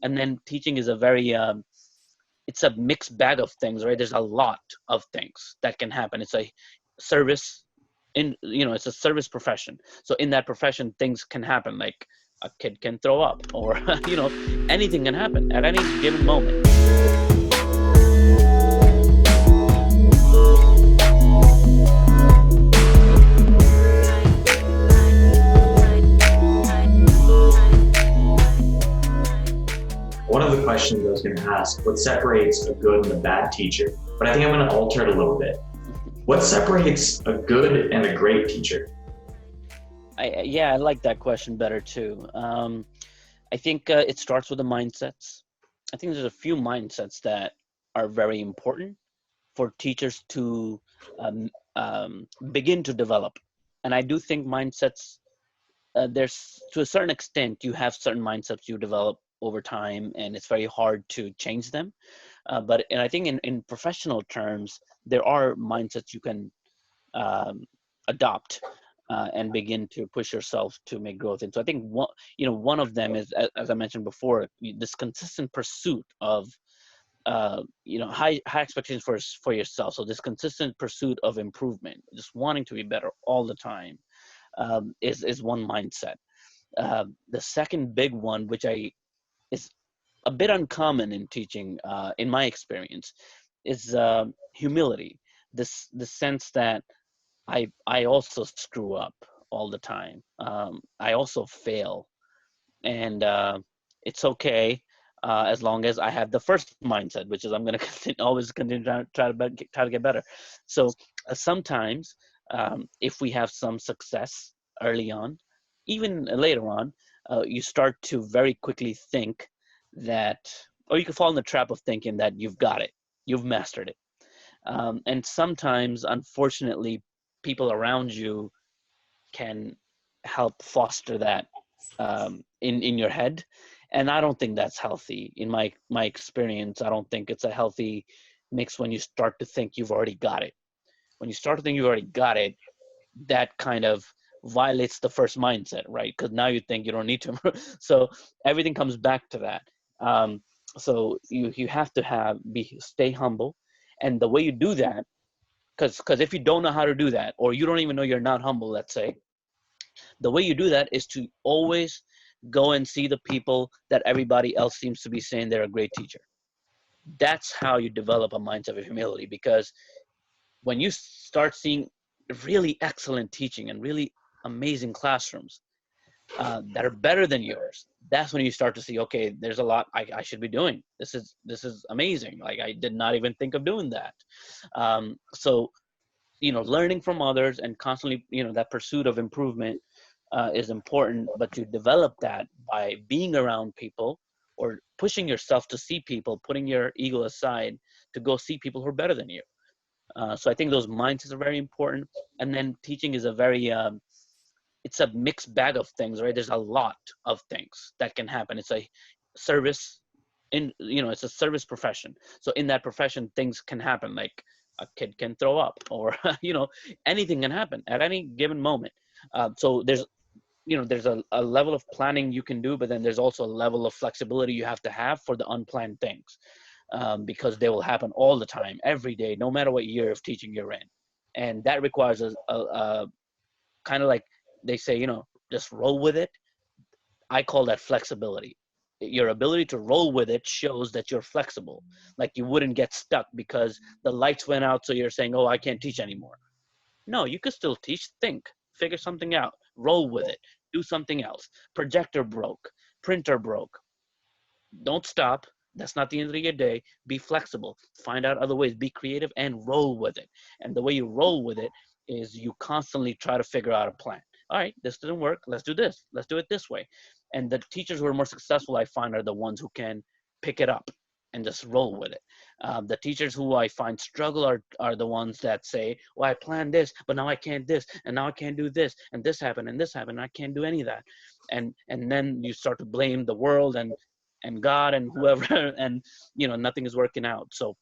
And then teaching is a very it's a mixed bag of things, right? There's a lot of things that can happen. It's a service it's a service profession. So in that profession, things can happen, like a kid can throw up, or anything can happen at any given moment. One of the questions I was going to ask, what separates a good and a bad teacher? But I think I'm going to alter it a little bit. What separates a good and a great teacher? I like that question better too. I think it starts with the mindsets. I think there's a few mindsets that are very important for teachers to begin to develop. And I do think mindsets, there's, to a certain extent, you have certain mindsets you develop over time, and it's very hard to change them. And I think in professional terms, there are mindsets you can adopt and begin to push yourself to make growth. And so I think one of them is, as I mentioned before, this consistent pursuit of high expectations for yourself. So this consistent pursuit of improvement, just wanting to be better all the time, is one mindset. The second big one, which is a bit uncommon in teaching, in my experience, is humility. The sense that I also screw up all the time. I also fail, and it's okay as long as I have the first mindset, which is I'm going to always continue to try to get better. So sometimes, if we have some success early on, even later on, you start to very quickly think that, or you can fall in the trap of thinking that you've got it, you've mastered it. And sometimes, unfortunately, people around you can help foster that in your head. And I don't think that's healthy. In my experience, I don't think it's a healthy mix when you start to think you've already got it. When you start to think you've already got it, that kind of violates the first mindset, right? Because now you think you don't need to improve. So everything comes back to that. So you have to stay humble. And the way you do that, because if you don't know how to do that, or you don't even know you're not humble, let's say, the way you do that is to always go and see the people that everybody else seems to be saying they're a great teacher. That's how you develop a mindset of humility, because when you start seeing really excellent teaching and really amazing classrooms that are better than yours, that's when you start to see, okay, there's a lot I should be doing. This is amazing. Like, I did not even think of doing that. So learning from others and constantly, that pursuit of improvement is important, but you develop that by being around people, or pushing yourself to see people, putting your ego aside to go see people who are better than you. So I think those mindsets are very important. And then teaching is a very, it's a mixed bag of things, right? There's a lot of things that can happen. It's a service it's a service profession. So in that profession, things can happen, like a kid can throw up, or, anything can happen at any given moment. So there's a level of planning you can do, but then there's also a level of flexibility you have to have for the unplanned things, because they will happen all the time, every day, no matter what year of teaching you're in. And that requires a kind of, like they say, just roll with it. I call that flexibility. Your ability to roll with it shows that you're flexible. Like, you wouldn't get stuck because the lights went out, so you're saying, oh, I can't teach anymore. No, you could still teach. Think, figure something out, roll with it, do something else. Projector broke, printer broke. Don't stop. That's not the end of your day. Be flexible, find out other ways, be creative, and roll with it. And the way you roll with it is you constantly try to figure out a plan. All right, this didn't work, let's do this, let's do it this way. And the teachers who are more successful, I find, are the ones who can pick it up and just roll with it. The teachers who I find struggle are the ones that say, well, I planned this, but now I can't this, and now I can't do this, and this happened, and I can't do any of that. And then you start to blame the world and God and whoever, and nothing is working out. So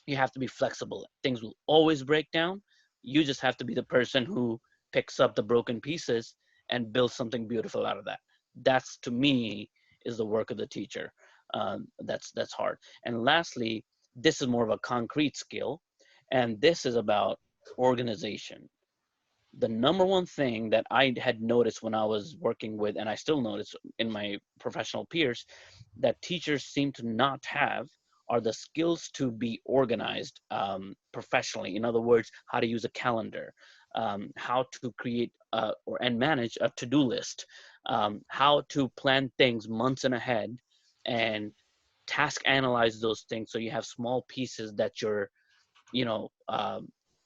you have to be flexible. Things will always break down. You just have to be the person who picks up the broken pieces and builds something beautiful out of that. That's, to me, is the work of the teacher. That's hard. And lastly, this is more of a concrete skill, and this is about organization. The number one thing that I had noticed when I was working with, and I still notice in my professional peers, that teachers seem to not have are the skills to be organized professionally. In other words, how to use a calendar, how to create and manage a to-do list, how to plan things months in ahead, and task analyze those things so you have small pieces that you're you know,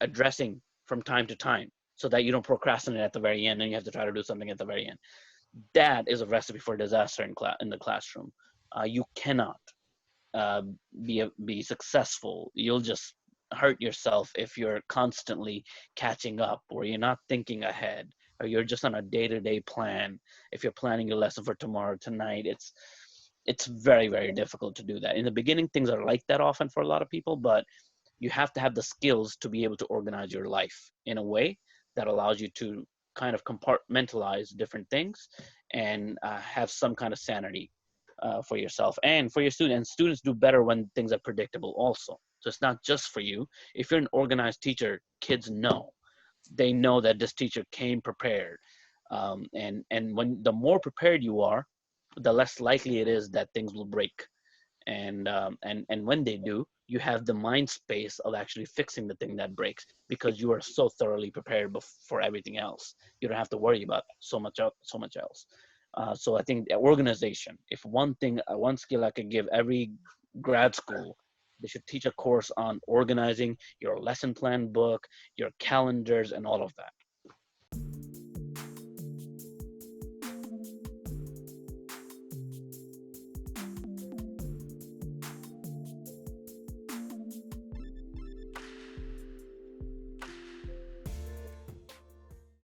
addressing from time to time so that you don't procrastinate at the very end and you have to try to do something at the very end. That is a recipe for disaster in the classroom. You cannot uh, be successful. You'll just hurt yourself if you're constantly catching up, or you're not thinking ahead, or you're just on a day-to-day plan. If you're planning your lesson for tomorrow, tonight, it's very, very difficult to do that. In the beginning, things are like that often for a lot of people, but you have to have the skills to be able to organize your life in a way that allows you to kind of compartmentalize different things and have some kind of sanity for yourself and for your students. And students do better when things are predictable also. So it's not just for you. If you're an organized teacher, kids know. They know that this teacher came prepared. And when the more prepared you are, the less likely it is that things will break. And when they do, you have the mind space of actually fixing the thing that breaks because you are so thoroughly prepared for everything else. You don't have to worry about so much else. So I think organization, if one thing, one skill I could give every grad school, they should teach a course on organizing your lesson plan book, your calendars, and all of that.